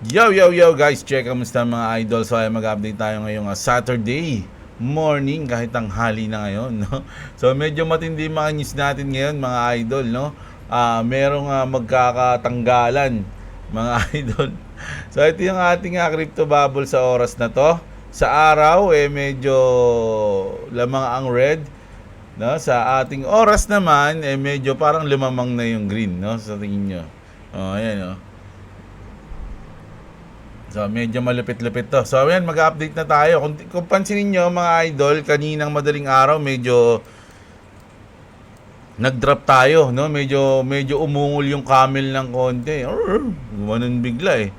Yo guys, check kamusta mga idol. So ay mag-update tayo ngayong Saturday morning kahit tanghali na ngayon, no? So medyo matindi mga news natin ngayon mga idol, no? Merong magkakatanggalan mga idol. So ito yung ating crypto bubble sa oras na to. Sa araw medyo lamang ang red, no? Sa ating oras naman medyo parang lumamang na yung green, no? Sa tingin nyo. Ayan, no? So, medyo malupit-lupit to. So, ayan, mag-update na tayo. Kung pansinin nyo, mga idol, kaninang madaling araw, medyo nag-drop tayo, no? Medyo umungol yung camel ng konti. Gumanon bigla eh.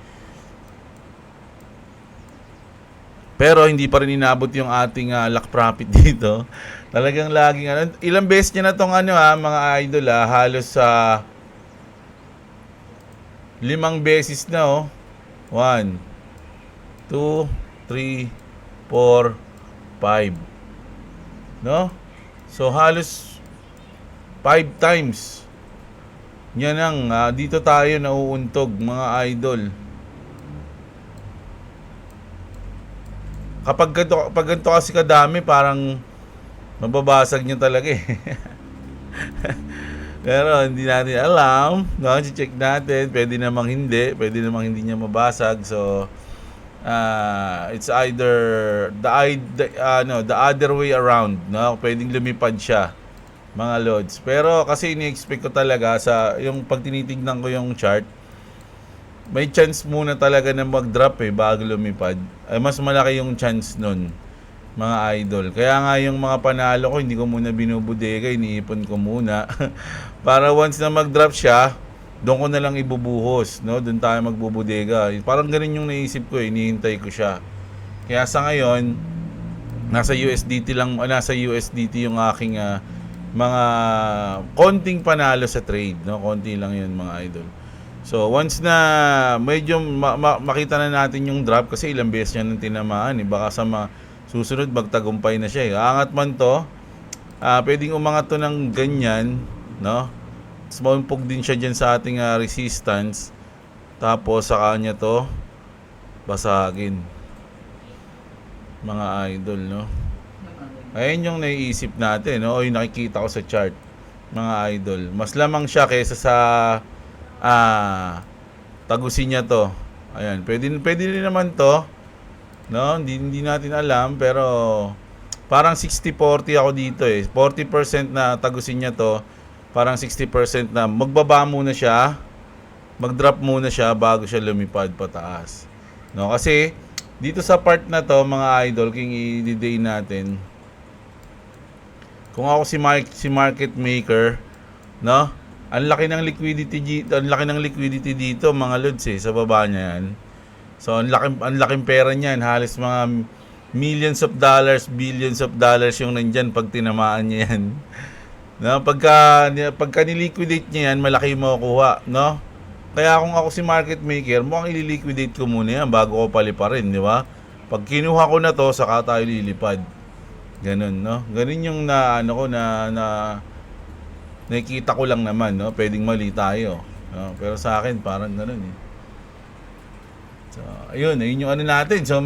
Pero hindi pa rin inabot yung ating luck profit dito. Talagang laging ilang beses niya na tong mga idol halos 5 beses na 1, 2, 3, 4, 5. No? So halos 5 times. Yan ang dito tayo nauuntog mga idol. Kapag ganito kasi kadami, parang mababasag niya talaga eh. Pero hindi natin alam, no? Check natin, pwede namang hindi niya mabasag. So it's either the other way around, no? Pwedeng lumipad siya, mga lods. Pero kasi ini-expect ko talaga sa yung pag tinitingnan ko yung chart, may chance muna talaga na mag-drop bago lumipad. Mas malaki yung chance nun, mga idol. Kaya nga yung mga panalo ko, hindi ko muna binubudega, iniipon ko muna. Para once na mag-drop siya, doon ko na lang ibubuhos, no? Doon tayo magbubudega. Parang ganun yung naisip ko, hinihintay ko siya. Kaya sa ngayon, nasa USDT yung aking mga konting panalo sa trade, no? Konti lang yun, mga idol. So, once na medyo makita na natin yung drop, kasi ilang beses niya nang tinamaan, baka sa susunod magtagumpay na siya. Aangat man to, pwedeng umangat to ng ganyan, no? Sumumpog din siya dyan sa ating resistance. Tapos sa kanya to basagin, mga idol, no? Ayun yung naiisip natin, no? O yung nakikita ko sa chart, mga idol. Mas lamang siya kaysa sa tagusin niya to. Ayan, pwede rin naman to, no? Hindi natin alam, pero parang 60-40 ako dito 40% na tagusin niya to, parang 60% na magbaba muna siya, mag-drop muna siya bago siya lumipad pataas, no? Kasi dito sa part na to, mga idol, kung i-day natin, kung ako si market maker, no? Ang laki ng liquidity dito, mga lods sa baba niya yan. So ang laking pera niyan, halos mga millions of dollars, billions of dollars yung nandyan pag tinamaan niya yan. No, pagka niliquidate niya yan, malaki mo kuha, no? Kaya kung ako si market maker, mukhang ililiquidate ko muna yan bago ko paliparin, di ba? Pag kinuha ko na to, saka tayo lilipad. Ganun, no? Ganun yung nakikita ko lang naman, no? Pwedeng mali tayo, no? Pero sa akin parang ganun So, ayun yung natin. So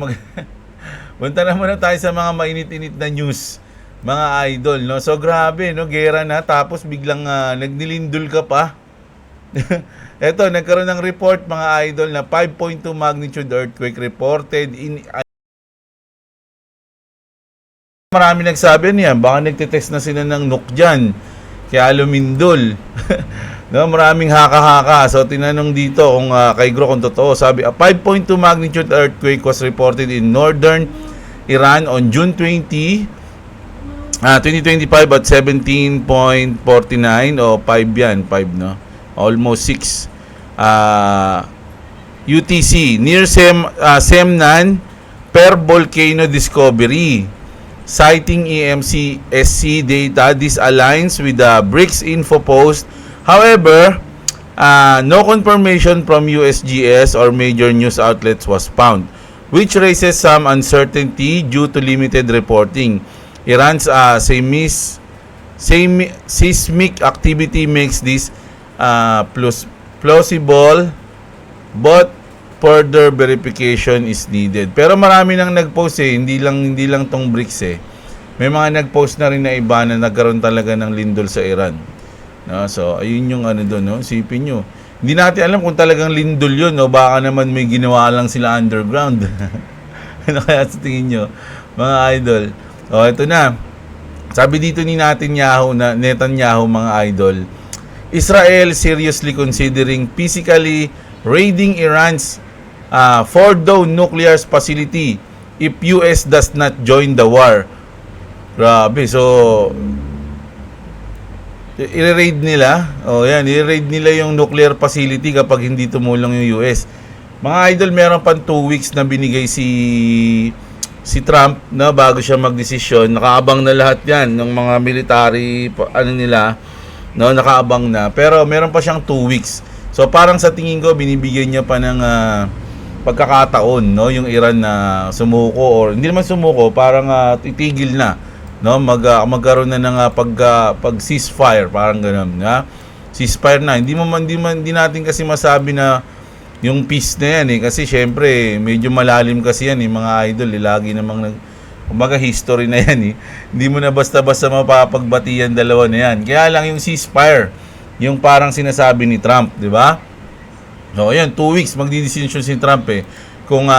punta na muna tayo sa mga mainit-init na news, mga idol, no? So grabe, no? Gera na, tapos biglang nagnilindol ka pa. Eto, nagkaroon ng report, mga idol, na 5.2 magnitude earthquake reported in... Marami nagsabi niyan, baka nagtitest na sila ng nuke dyan, kaya lumindol. No, maraming haka-haka. So tinanong dito kung kay Gro kung totoo. Sabi, a 5.2 magnitude earthquake was reported in northern Iran on June 20, 2025 at 17.49 o 5 yan, 5, no? Almost 6 UTC near Semnan per volcano discovery. Citing EMC SC data, this aligns with the BRICS info post. However, no confirmation from USGS or major news outlets was found, which raises some uncertainty due to limited reporting. Iran's seismic activity makes this plausible, but further verification is needed. Pero marami nang nag-post hindi lang tong BRICS May mga nag-post na rin na iba na nagkaroon talaga ng lindol sa Iran. No, so ayun yung ano doon, no? Sipin nyo. Hindi natin alam kung talagang lindol yun, no? Baka naman may ginawa lang sila underground. Ano kaya sa tingin nyo, mga idol? O, ito na. Sabi dito ni Netanyahu, mga idol, Israel seriously considering physically raiding Iran's Fordow nuclear facility if US does not join the war. Grabe, so i-raid nila. I-raid nila yung nuclear facility kapag hindi tumulong yung US. Mga idol, meron pang 2 weeks na binigay si Trump na bago siya magdesisyon. Nakaabang na lahat 'yan ng mga military nila, no, nakaabang na. Pero meron pa siyang 2 weeks. So parang sa tingin ko binibigyan niya pa ng pagkakataon, no, yung Iran na sumuko or hindi naman sumuko, parang titigil na, no, magkaroon na ng pag ceasefire, parang ganoon, ha? Ceasefire na. Hindi natin kasi masabi na yung peace na yan kasi syempre medyo malalim kasi yan mga idol, lagi namang kumbaga history na yan Hindi mo na basta-basta mapapagbatiyan dalawa na yan. Kaya lang yung ceasefire, yung parang sinasabi ni Trump, di ba? So ayan, 2 weeks magdidesisyon si Trump kung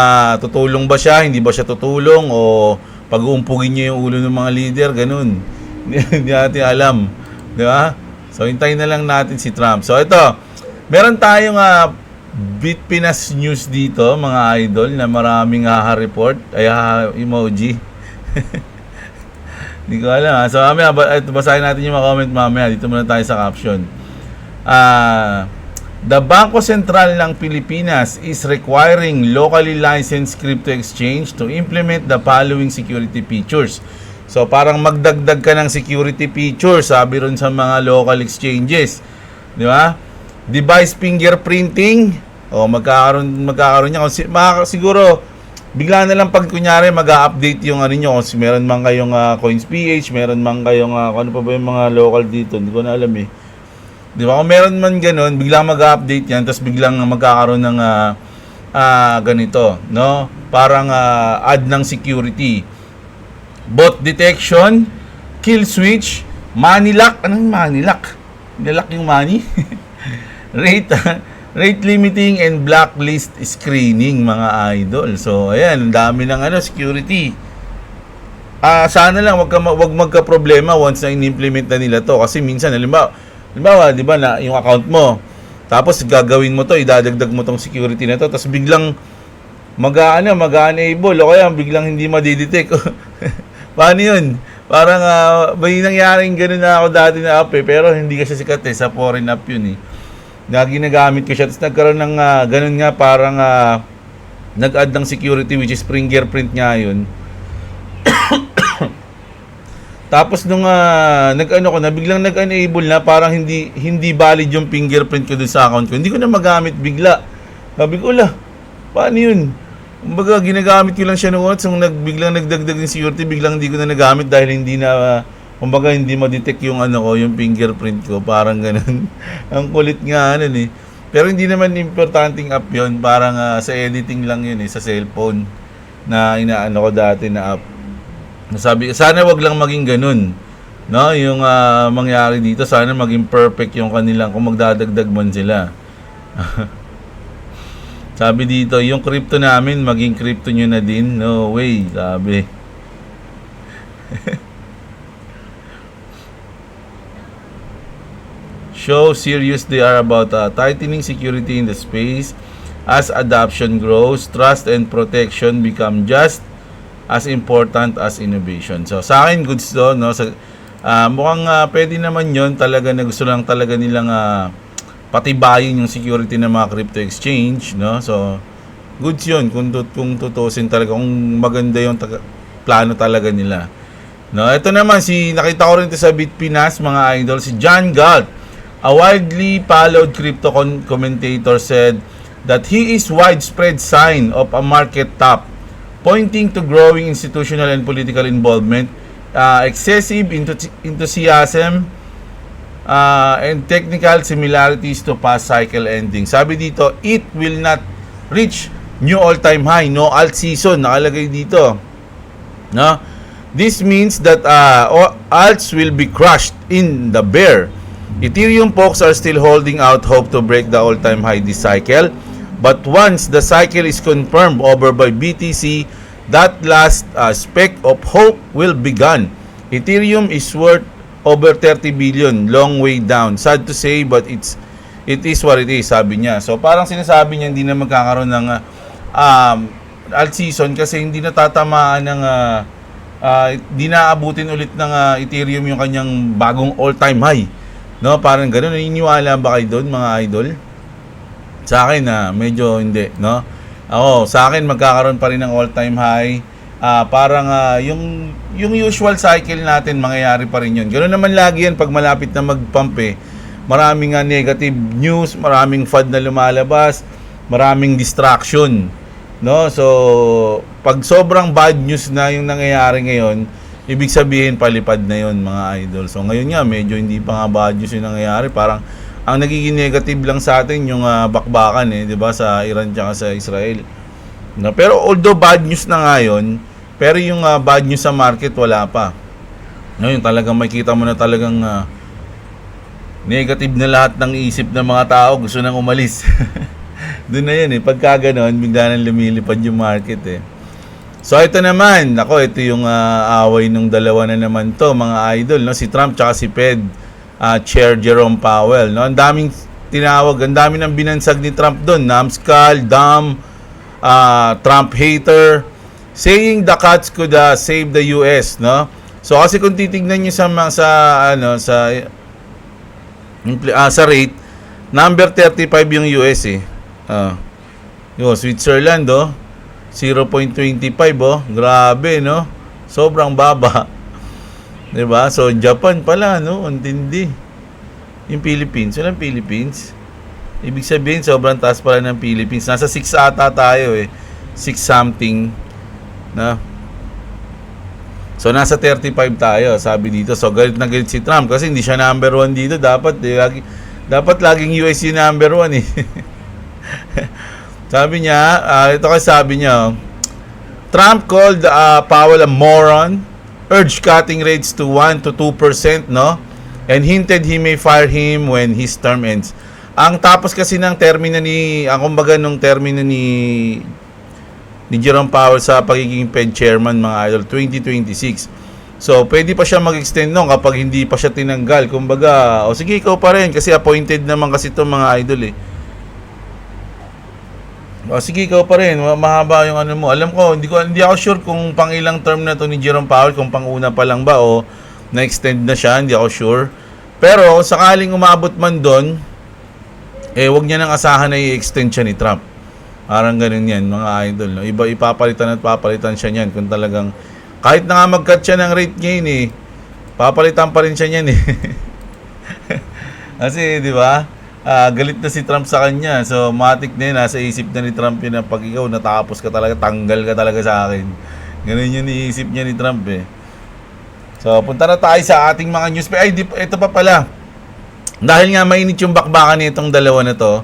tutulong ba siya, hindi ba siya tutulong, o pag-uumpugin niya yung ulo ng mga leader, ganun. Hindi natin alam, di ba? So hintayin na lang natin si Trump. So ito, meron tayong Bitpinas News dito, mga idol, na maraming report, emoji. Hindi ko alam. So mamaya, basahin natin yung mga comment mamaya. Dito muna tayo sa caption. The Bangko Sentral ng Pilipinas is requiring locally licensed crypto exchange to implement the following security features. So parang magdagdag ka ng security features, sabi ron sa mga local exchanges. Di ba? Device fingerprinting, magkakaroon niya. Siguro bigla na lang pag kunyari mag-update yung niyo, kung meron man kayong CoinsPH, meron man kayong ano pa ba yung mga local dito, hindi ko na alam di ba? Kung meron man ganun, biglang mag-update yan, tapos biglang magkakaroon ng ganito, no, parang add ng security, bot detection, kill switch, money lock. Anong money lock? Nilock yung money. Rate limiting and blacklist screening, mga idol. So ayan, ang dami ng security. Sana lang wag magka-problema once na in-implement na nila to, kasi minsan halimbawa, di ba, na yung account mo, tapos gagawin mo to, idadagdag mo tong security na to, tapos biglang mag-enable o kaya biglang hindi ma-detect. Paano yun? Parang may nangyaring gano'n na ako dati na app pero hindi kasi sikat sa foreign app yun na ginagamit ko siya. Tapos nagkaroon ng ganun nga, parang nag-add ng security, which is fingerprint nga yun. Tapos nung biglang nag-enable na, parang hindi valid yung fingerprint ko dun sa account ko. Hindi ko na magamit bigla. Sabi ko, paano yun? Kumbaga, ginagamit ko lang siya noon. So biglang nagdagdag ng security, biglang hindi ko na nagamit dahil hindi ma-detect yung yung fingerprint ko, parang ganun. Ang kulit nga Pero hindi naman importanteng app 'yon, parang sa editing lang 'yun sa cellphone na inaano ko dati na app. Nasabi, sana wag lang maging ganun, no, yung mangyari dito. Sana maging perfect yung kanilang kung magdadagdag man sila. Sabi dito, yung crypto namin maging crypto nyo na din. No way, sabi. Show serious they are about tightening security in the space. As adoption grows, trust and protection become just as important as innovation. So sa akin, goods to, no? Mukhang pwede naman yon, talaga na gusto lang talaga nilang patibayin yung security ng mga crypto exchange, no? So goods yun kung tutusin talaga, kung maganda yung plano talaga nila, no? Ito naman, nakita ko rin ito sa Bitpinas, mga idol, si John Galt, a widely followed crypto commentator, said that he is widespread sign of a market top, pointing to growing institutional and political involvement, excessive enthusiasm, and technical similarities to past cycle ending. Sabi dito, it will not reach new all-time high, no alt season nakalagay dito, no? This means that alts will be crushed in the bear. Ethereum folks are still holding out hope to break the all-time high this cycle, but once the cycle is confirmed over by BTC, that last speck of hope will be gone. Ethereum is worth over 30 billion, long way down. Sad to say, but it is what it is, sabi niya. So parang sinasabi niya hindi na magkakaroon ng alt season kasi hindi natatamaan ng hindi naabutin ulit ng Ethereum yung kanyang bagong all-time high. No, parang ganoon. Naniniwala ba kayo doon, mga idol? Sa akin medyo hindi, no? Ako, sa akin magkakaroon pa rin ng all-time high. Parang yung usual cycle natin mangyayari pa rin 'yun. Ganoon naman lagi 'yan pag malapit na mag-pump eh. Maraming negative news, maraming FUD na lumalabas, maraming distraction, no? So, pag sobrang bad news na yung nangyayari ngayon, ibig sabihin palipad na 'yon, mga idol. So, ngayon nga medyo hindi pa nga bad news yung nangyayari, parang ang nagiging negative lang sa atin yung bakbakan 'di ba, sa Iran at sa Israel. No, pero although bad news na ngayon, pero yung bad news sa market wala pa. Ngayon talagang makikita mo na talagang negative na lahat ng isip ng mga tao, gusto nang umalis. Doon na yan pagka ganoon, bigla nang lumilipad yung market So ito naman, ito yung away ng dalawa na naman to, mga idol, no? Si Trump tsaka si Fed Chair Jerome Powell, no? Ang daming tinawag, ang dami ng binansag ni Trump doon, numbskull, dumb, Trump hater, saying the cuts could save the US, no? So kasi kung titingnan niyo sa rate, number 35 yung US yung Switzerland 0.25 grabe, no? Sobrang baba. 'Di ba? So Japan pala, no? Ang tindi. Yung Philippines, walang Philippines. Ibig sabihin sobrang taas pala ng Philippines. Nasa 6 ata tayo 6 something, na. So nasa 35 tayo, sabi dito. So galit na galit si Trump kasi hindi siya number 1 dito. Dapat laging US yung number 1 Sabi niya, ito kasi sabi niya, Trump called Powell a moron, urged cutting rates to 1 to 2%, no? And hinted he may fire him when his term ends. Ang tapos kasi ng termino nung termino ni Jerome Powell sa pagiging Fed chairman, mga idol, 2026. So, pwede pa siya mag-extend nung kapag hindi pa siya tinanggal. Kumbaga, sige, ikaw pa rin kasi appointed naman kasi itong mga idol sige, ikaw pa rin. Mahaba yung ano mo. Alam ko, hindi ako sure kung pang ilang term na to ni Jerome Powell, kung pang una pa lang ba o na-extend na siya, hindi ako sure. Pero, sakaling umabot man doon, wag niya nang asahan na i-extend siya ni Trump. Parang ganun yan, mga idol. No? Iba ipapalitan at papalitan siya niyan kung talagang, kahit na nga mag-cut siya ng rate ngayon papalitan pa rin siya niyan Kasi, di ba? Galit na si Trump sa kanya. So, matik na yun. Nasa isip na ni Trump yun na pag ikaw natapos ka talaga, tanggal ka talaga sa akin. Ganun yung iisip niya ni Trump So, punta na tayo sa ating mga news. Ito pa pala. Dahil nga mainit yung bakbakan nitong dalawa na to,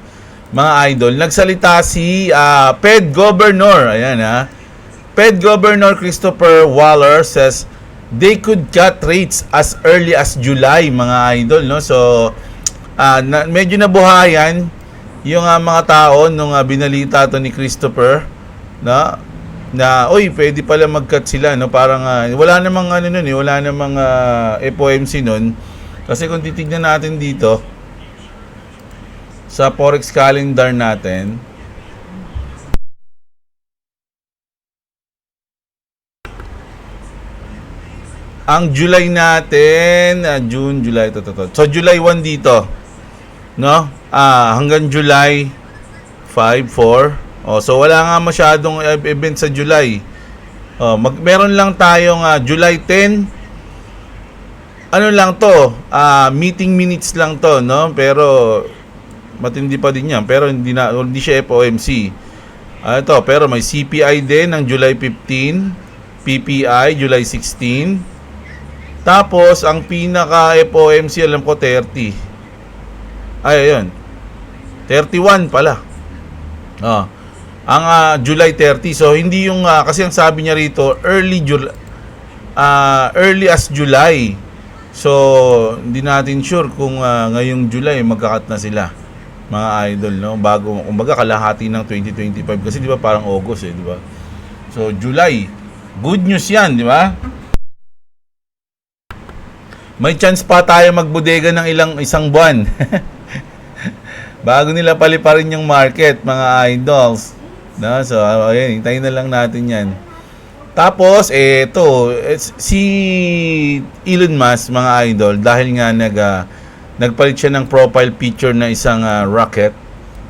mga idol, nagsalita si Fed Governor. Ayan Fed Governor Christopher Waller says they could cut rates as early as July, mga idol, no? So, medyo nabuhayan yung mga tao nung binalita to ni Christopher na pwede pala mag-cut sila, no? Parang wala namang wala namang FOMC nun. Kasi kung titignan natin dito sa forex calendar natin, ang July natin, June, July, So July 1 dito, no? Hanggang July 5, 4. So wala nga masyadong event sa July. Meron lang tayong July 10. Ano lang to? Meeting minutes lang to, no? Pero matindi pa din 'yan. Pero hindi siya FOMC. Ito, pero may CPI din ng July 15, PPI July 16. Tapos ang pinaka FOMC alam ko 30. Ayun. 31 pala. Ang July 30. So hindi yung kasi ang sabi niya rito early as July. So hindi natin sure kung ngayong July magkakat na sila mga idol, no? Bago kumbaga kalahati ng 2025 kasi 'di ba parang August di ba? So July. Good news 'yan, di ba? May chance pa tayo magbodega ng isang buwan. Bago nila paliparin yung market, mga idols. No? So, ayun, hintayin na lang natin yan. Tapos, si Elon Musk, mga idol, dahil nga nagpalit siya ng profile picture na isang rocket,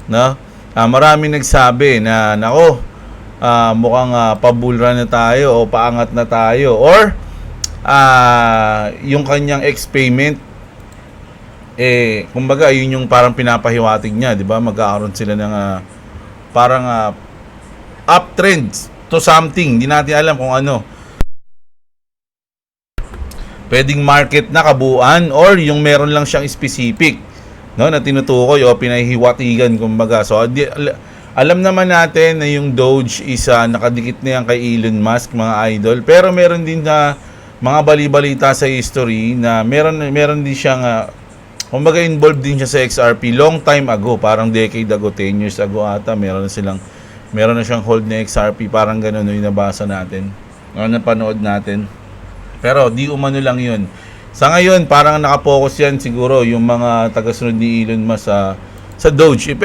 no? Maraming nagsabi na, nako, mukhang pabulra na tayo o paangat na tayo. Or, yung kanyang ex-payment, kumbaga, yun yung parang pinapahiwatig niya, di ba? Magkakaroon sila ng parang uptrends to something. Hindi natin alam kung ano. Pwedeng market na kabuuan or yung meron lang siyang specific, no, na tinutukoy o pinahihiwatigan kumbaga. So alam naman natin na yung Doge is nakadikit na yan kay Elon Musk, mga idol. Pero meron din na mga bali-balita sa history na meron din siyang kumbaga involved din siya sa XRP long time ago, parang decade ago, 10 years ago ata, meron na siyang hold na XRP, parang gano'n yung nabasa natin, napanood natin. Pero di umano lang yun. Sa ngayon, parang nakapokus yan siguro yung mga tagasunod ni Elon Musk sa Doge. If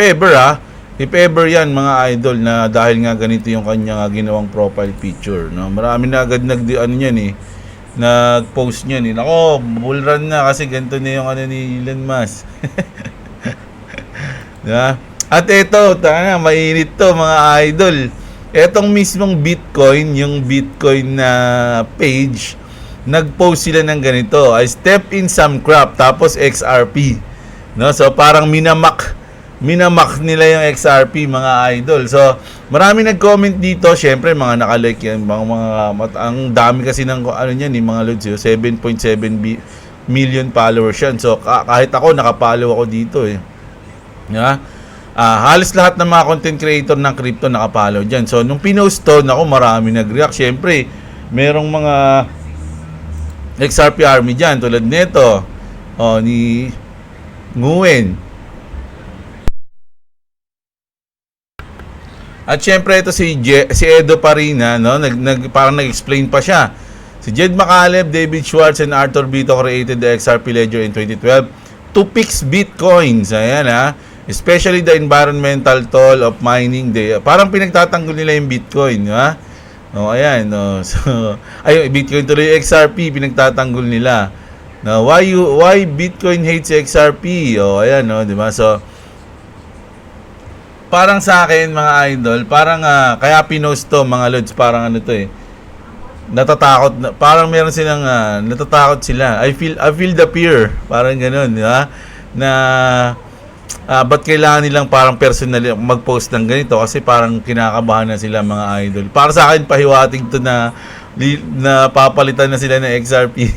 ever yan, mga idol, na dahil nga ganito yung kanyang ginawang profile picture. No? Marami na agad nag-post niyan. Nako, bull run na kasi ganito na yung ni Elon Musk. Diba? At ito, mainit to, mga idol. Etong mismong Bitcoin, yung Bitcoin na page, nag-post sila ng ganito, I step in some crap, tapos XRP. No? So parang minamak nila yung XRP, mga idol. So marami nag-comment dito, syempre mga nakalike yan, ang dami kasi ng niyan, mga loads, 7.7 million followers yan. So kahit ako, nakapollow ako dito Yeah? Halos lahat ng mga content creator ng crypto nakapollow dyan. So nung pinost to, marami nag-react. Syempre merong mga XRP army dyan, tulad nito, ni Nguyen. At syempre ito si Edo Parina, no? Parang nag-explain pa siya. Si Jed McCaleb, David Schwartz, and Arthur Bito created the XRP ledger in 2012 to fix Bitcoins. Ayan especially the environmental toll of mining. Parang pinagtatanggol nila yung Bitcoin, ha? Ayan, so Bitcoin tuloy, XRP pinagtatanggol nila. Why Bitcoin hates XRP? Ayan, di ba? So parang sa akin, mga idol, parang kaya pinost to, mga lods, parang natatakot, parang meron silang natatakot sila. I feel the fear, parang ganoon, di ba? Ba't kailangan nilang parang personally mag-post ng ganito kasi parang kinakabahan na sila, mga idol. Para sa akin, pahiwatig to na papalitan na sila ng XRP.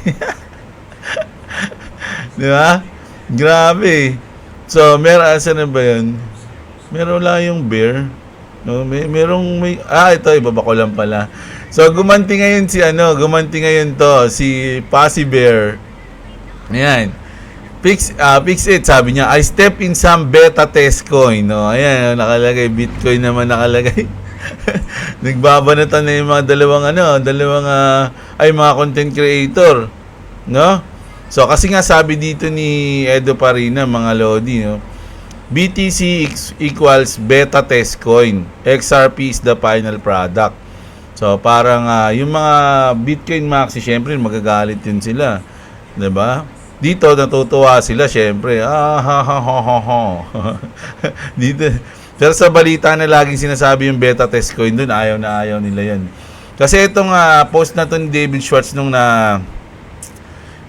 Di ba? Grabe. So, saan na ba yun? Meron lang yung bear. No, ito, ibaba ko lang pala. So, gumanti ngayon si Passy Bear. Ayan. Fix it, sabi niya. I step in some beta test coin. No, ayan, nakalagay. Bitcoin naman nakalagay. Nagbabanatan na yung mga mga content creator. No? So, kasi nga sabi dito ni Edo Parina, mga lodi, no? BTC equals beta test coin. XRP is the final product. So, parang yung mga Bitcoin maxi, syempre, magagalit din sila. Diba? Dito, natutuwa sila, syempre. Dito. Pero sa balita na laging sinasabi yung beta test coin dun, ayaw nila yan. Kasi itong post na to ni David Schwartz nung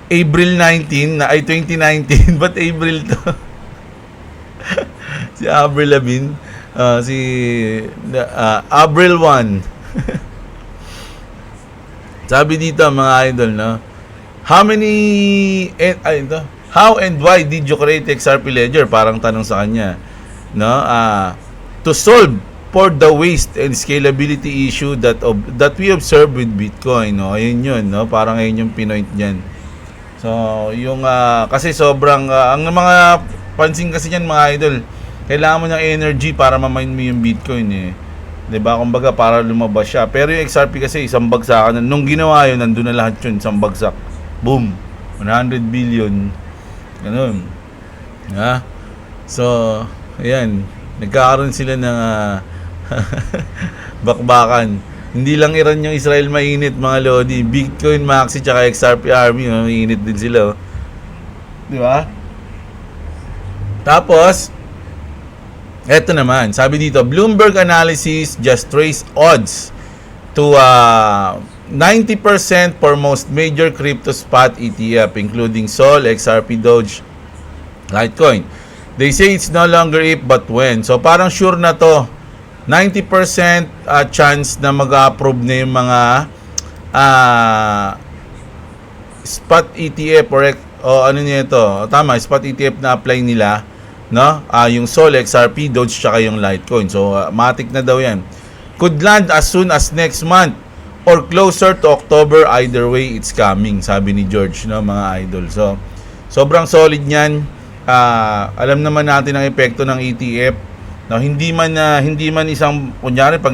April 19, 2019. Ba't April to? Si Avril Lavigne. April 1. Sabi dito, mga idol, no? How and why did you create XRP Ledger? Parang tanong sa kanya, no? To solve for the waste and scalability issue that we observe with Bitcoin, no? Ayun yun, no? Parang ayun yung pinoint niyan. So, yung kasi sobrang ang mga pansin kasi niyan mga idol, kailangan mo ng energy para ma-mine mo yung Bitcoin eh. 'Di ba? Kumbaga para lumabas siya. Pero yung XRP kasi isang bagsakan, nung ginawa yun, nandun na lahat yun, isang bagsak. Boom. 100 billion. Ganun. Ha? So, ayan. Nagkakaroon sila ng bakbakan. Hindi lang Iran yung Israel mainit, mga lodi. Bitcoin Maxi tsaka XRP Army, mainit din sila. Di ba? Tapos, eto naman, sabi dito, Bloomberg analysis just raised odds to 90% for most major crypto spot ETF, including Sol, XRP, Doge, Litecoin. They say it's no longer if but when. So parang sure na to. 90% chance na mag-approve na yung mga spot ETF o ano niya ito. Tama, spot ETF na apply nila, no? Yung Sol, XRP, Doge, tsaka yung Litecoin. So matik na daw yan. Could land as soon as next month or closer to October. Either way, it's coming, sabi ni George, no, mga idol. So sobrang solid niyan. Alam naman natin ang epekto ng ETF. No, hindi man isang kunyari pag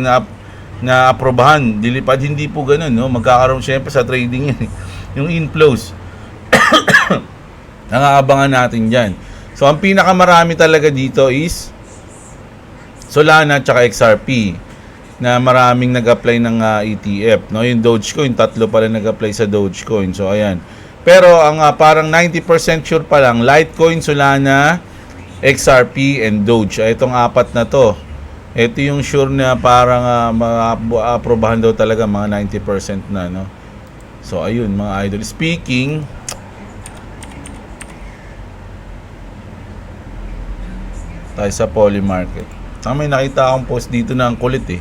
na-aprobahan, dilipad, hindi po ganoon, no? Magkakaroon syempre sa trading yan. Yung inflows. Nangaabangan natin diyan. So ang pinakamarami talaga dito is Solana at XRP na maraming nag-apply ng ETF, no? Yung Dogecoin, 3 pala nag-apply sa Dogecoin. So ayan. Pero ang parang 90% sure pa lang, Litecoin, Solana, XRP, and Doge. Itong 4 na to. Ito yung sure na parang ma-aprobahan daw talaga, mga 90% na, no? So ayun mga idol. Speaking, tayo sa Polymarket. May nakita akong post dito na ang kulit eh.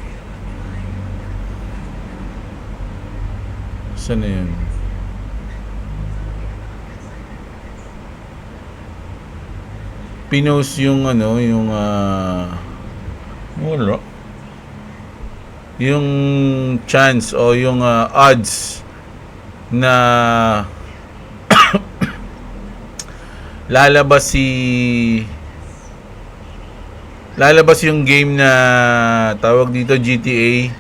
Saan na yun? Pinost yung yung chance o yung odds na lalabas yung game na tawag dito GTA.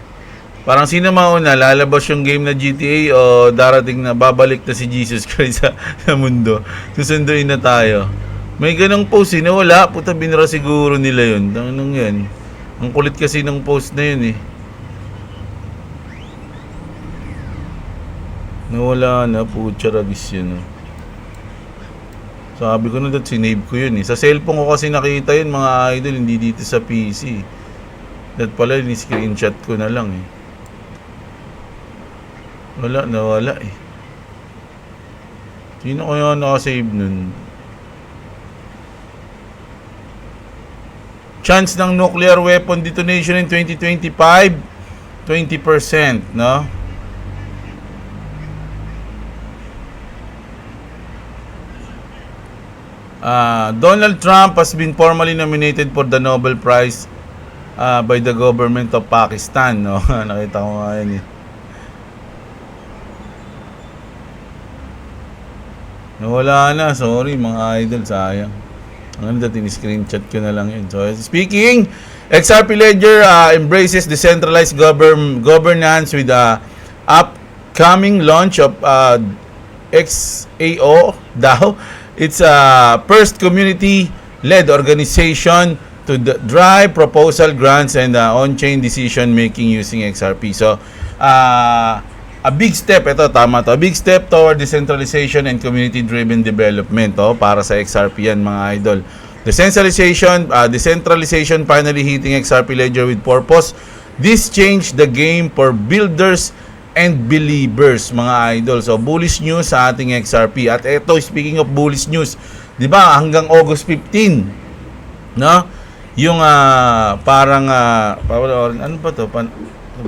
Parang sino mauna, lalabas yung game na GTA o darating na babalik na si Jesus Christ sa mundo. Susunduin na tayo. May ganong post eh, nawala. Puta, binara siguro nila yun. Anong yan? Ang kulit kasi ng post na yun eh. Nawala na, putya ragis yun. Sabi ko na dat, sinave ko yun eh. Sa cellphone ko kasi nakita yun mga idol, hindi dito sa PC. Dat pala, ni-screenshot ko na lang eh. Nawala eh. Sino kaya nakasave nun? Chance ng nuclear weapon detonation in 2025, 20%, no? Donald Trump has been formally nominated for the Nobel Prize by the government of Pakistan, no? Nakita ko nga yun eh. Nawala na, sorry mga idol, sayang. Ang ganda, screenshot ko na lang yun. So, speaking, XRP Ledger embraces decentralized governance with the upcoming launch of XAO DAO. It's a first community-led organization to drive proposal grants and on-chain decision-making using XRP. So, a big step, ito tama to, a big step toward decentralization and community-driven development para sa XRP yan mga idol. Decentralization finally hitting XRP Ledger with purpose. This changed the game for builders and believers mga idol. So bullish news sa ating XRP. At ito, speaking of bullish news, di ba hanggang August 15, no? Yung parang ano ba to?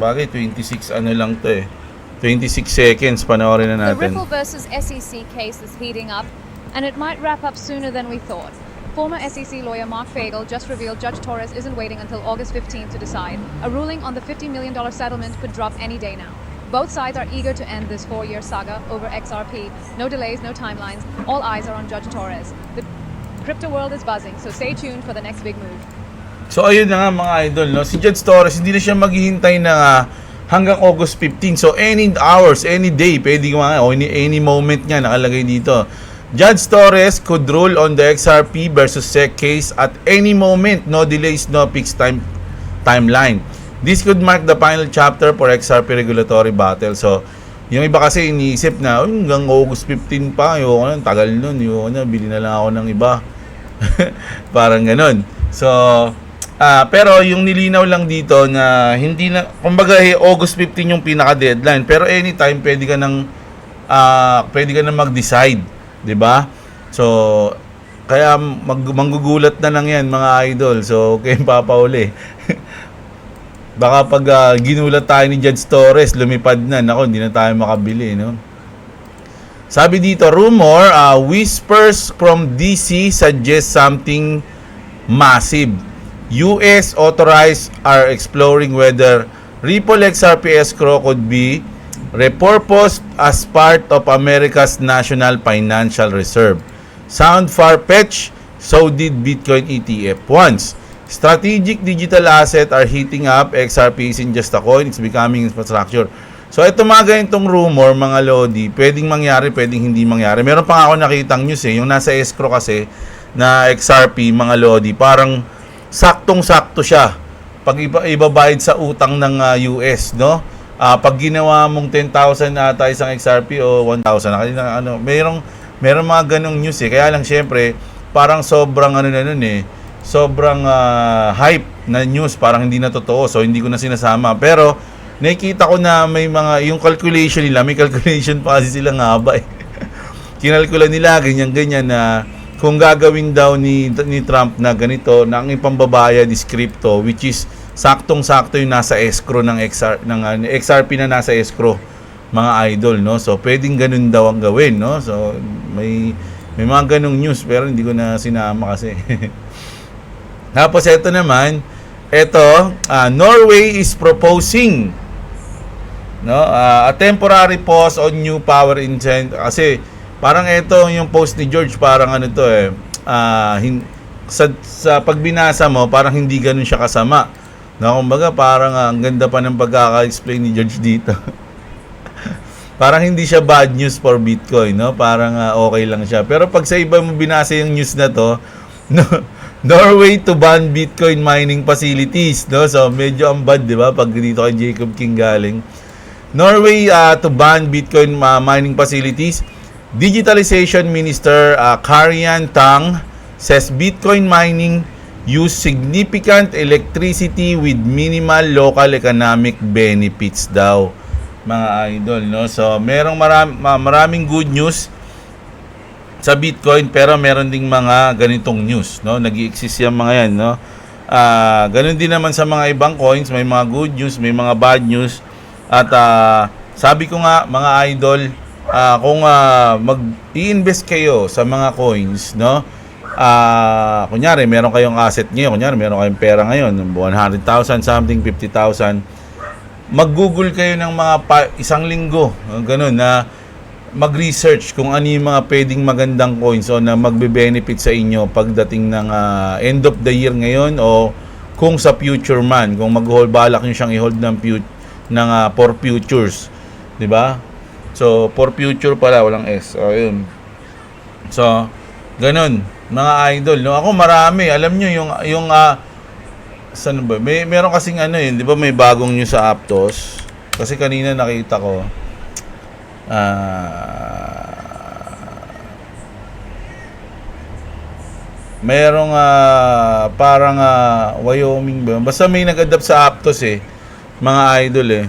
Bagay 26 ano lang to eh. 26 seconds, panoorin na natin. The Ripple versus SEC case is heating up, and it might wrap up sooner than we thought. Former SEC lawyer Mark Fagel just revealed Judge Torres isn't waiting until August 15th to decide. A ruling on the $50 million settlement could drop any day now. Both sides are eager to end this 4-year saga over XRP. No delays, no timelines. All eyes are on Judge Torres. The crypto world is buzzing, so stay tuned for the next big move. So ayun na nga mga idol, no? Si Judge Torres hindi na siya maghihintay na hanggang August 15. So any hours, any day, pwede nga o any moment nga nakalagay dito. Judge Torres could rule on the XRP versus SEC case at any moment, no delays, no fixed timeline. This could mark the final chapter for XRP regulatory battle. So, yung iba kasi iniisip na hanggang August 15 pa, yung tagal nun, yung bili na lang ako ng iba. Parang ganun. So, pero yung nilinaw lang dito na hindi na, kumbaga August 15 yung pinaka-deadline, pero anytime pwede ka nang mag-decide. 'Di ba? So kaya manggugulat na lang 'yan mga idol. So kayo papauli. Baka pag ginulat tayo ni Judge Torres, lumipad na, nako, hindi na tayo makabili, no? Sabi dito, rumor, whispers from DC suggest something massive. US authorized are exploring whether Ripple XRP escrow could be repurposed as part of America's National Financial Reserve. Sound far-fetched, so did Bitcoin ETF once. Strategic digital asset are heating up. XRP isn't just a coin, it's becoming infrastructure. So ito mga ganitong rumor, mga lodi, pwedeng mangyari, pwedeng hindi mangyari. Meron pa nga ako nakitang news yung nasa escrow kasi na XRP, mga lodi, parang saktong-sakto siya pag ibabayad sa utang ng US, no? Pag ginawa mong 10,000 ata isang XRP o 1,000, merong mga ganong news Kaya lang syempre, parang sobrang sobrang hype na news, parang hindi na totoo. So hindi ko na sinasama. Pero nakikita ko na may mga yung calculation nila, may calculation pa kasi silang haba Kinalkula nila ganyan-ganyan na kung gagawin daw ni Trump na ganito, na ang ipambabayad is crypto, which is saktong-sakto yung nasa escrow ng XRP na nasa escrow, mga idol, no? So pwedeng ganun daw ang gawin, no? So may mga ganung news pero hindi ko na sinama kasi. Tapos ito naman, Norway is proposing, no, a temporary pause on new power incentive. Kasi parang ito yung post ni George, parang sa pagbinasa mo parang hindi ganun siya kasama. No, kumbaga parang ang ganda pa ng pagkaka-explain ni George dito. Parang hindi siya bad news for Bitcoin, no? Parang okay lang siya. Pero pag sa iba mo binasa yung news na to, no, Norway to ban Bitcoin mining facilities, no? So medyo ang bad, 'di ba? Pag dito kay Jacob King galing. Norway to ban Bitcoin mining facilities. Digitalization Minister Karian Tang says Bitcoin mining use significant electricity with minimal local economic benefits daw, mga idol, no? So merong maraming good news sa Bitcoin, pero meron ding mga ganitong news, no? Nag-i-exist yung mga yan, no? Ganun din naman sa mga ibang coins, may mga good news, may mga bad news. At sabi ko nga, mga idol, kung mag-i-invest kayo sa mga coins, no? Kunyari meron kayong asset ngayon, kunyari meron kayong pera ngayon 100,000 something, 50,000, mag-google kayo ng mga isang linggo, ganun, na mag-research kung ano yung mga pwedeng magandang coins o na magbe-benefit sa inyo pagdating ng end of the year ngayon, o kung sa future man, kung mag-hold, balak nyo siyang i-hold ng for futures, di ba? So for future pala, walang S. So yun, so ganun mga idol, no? Ako marami, alam nyo yung saan ba? Meron kasing yun, di ba may bagong news sa Aptos? Kasi kanina nakita ko merong parang Wyoming ba? Basta may nag-adapt sa Aptos mga idol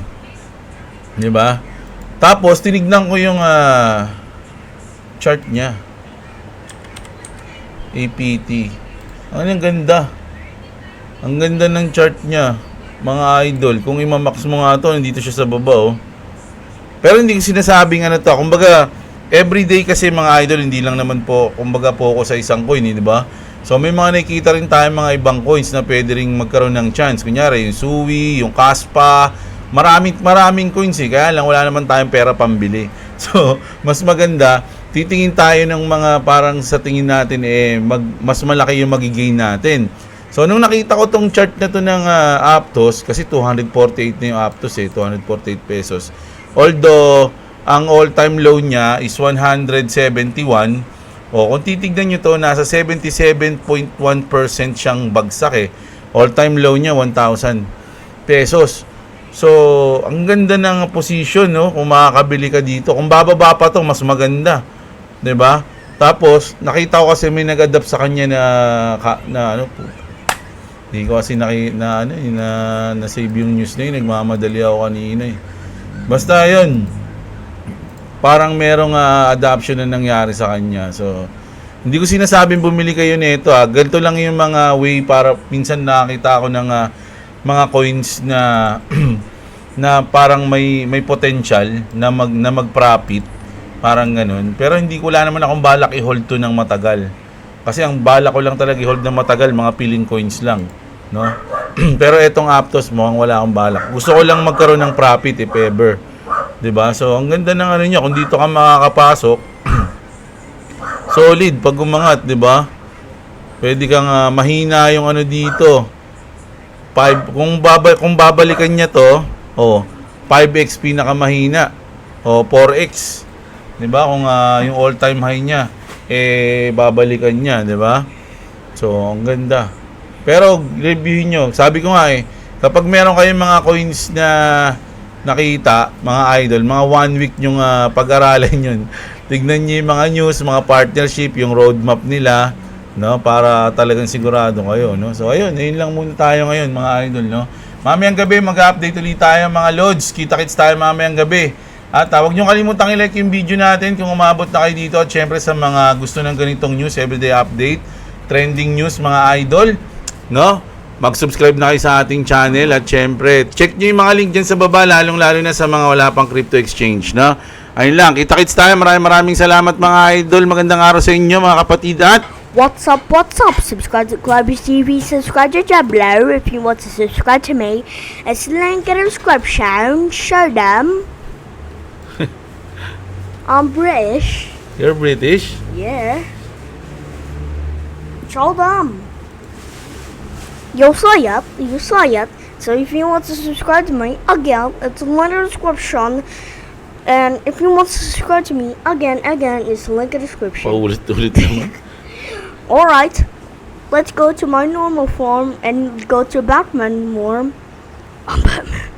di ba? Tapos tinignan ko yung chart niya, APT. Ang ganda. Ang ganda ng chart niya, mga idol. Kung i-max mo nga to, nandito siya sa baba, Pero hindi ko sinasabing to. Kumbaga, everyday kasi mga idol, hindi lang naman po, kumbaga focus sa isang coin, di ba? So may mga nakikita rin tayo mga ibang coins na pwede ring magkaroon ng chance. Kunyari, yung Suwi, yung Kaspa, maraming coins eh. Kaya lang wala naman tayong pera pambili. So, mas maganda, titingin tayo ng mga parang sa tingin natin mas malaki yung magigain natin. So, nung nakita ko tong chart na to ng Aptos, kasi 248 na yung Aptos 248 pesos. Although, ang all-time low niya is 171. O, kung titignan nyo to, nasa 77.1% siyang bagsak All-time low niya, 1,000 pesos. So, ang ganda ng position, no? Kung makakabili ka dito. Kung bababa pa to, mas maganda. 'Di ba? Tapos, nakita ko kasi may nag-adapt sa kanya na hindi ko kasi na-save yung news na yun. Nagmamadali ako kanina Basta yun. Parang merong adoption na nangyari sa kanya. So, hindi ko sinasabing bumili kayo nito Ganito lang yung mga way para minsan nakakita ako ng mga coins na na parang may potential na mag-profit, parang ganun. Pero wala naman akong balak i-hold to ng matagal. Kasi ang balak ko lang talaga i-hold ng matagal, mga piling coins lang, no? Pero etong Aptos mukhang wala akong balak. Gusto ko lang magkaroon ng profit if ever. 'Di ba? So ang ganda ng niya, kung dito ka makakapasok, solid pag umangat, 'di ba? Pwede kang mahina yung dito. 5 kung babalikan niya to, 5x pinakamahina. 4x. 'Di ba? Kung yung all-time high niya babalikan niya, 'di ba? So, ang ganda. Pero reviewin nyo. Sabi ko nga kapag meron kayong mga coins na nakita, mga idol, mga 1 week yung pag-aralan yun. Tignan nyo yung mga news, mga partnership, yung roadmap nila, no, para talagang sigurado kayo, no. So ayun lang muna tayo ngayon, mga idol, no. Mamayang gabi mag-update ulit tayo, mga lods. Kita-kits tayo mamayang gabi. At huwag nyo kalimutang i-like yung video natin kung umabot na kayo dito. At syempre sa mga gusto ng ganitong news, everyday update, trending news, mga idol, no, mag-subscribe na kayo sa ating channel. At syempre, check nyo yung mga link dyan sa baba, lalong-lalo na sa mga wala pang crypto exchange, no. Ayun lang, kita-kits tayo. Maraming salamat, mga idol. Magandang araw sa inyo, mga kapatid. At what's up? Subscribe to Clubby TV, subscribe to Jablo if you want to subscribe to me. It's link in the description. Show them. I'm British. you're British? Yeah. Show them. You'll see it. So if you want to subscribe to me, again, it's in the description. And if you want to subscribe to me, again, it's link in the description. Paulit-ulit naman. Alright, let's go to my normal form and go to Batman form. I'm Batman.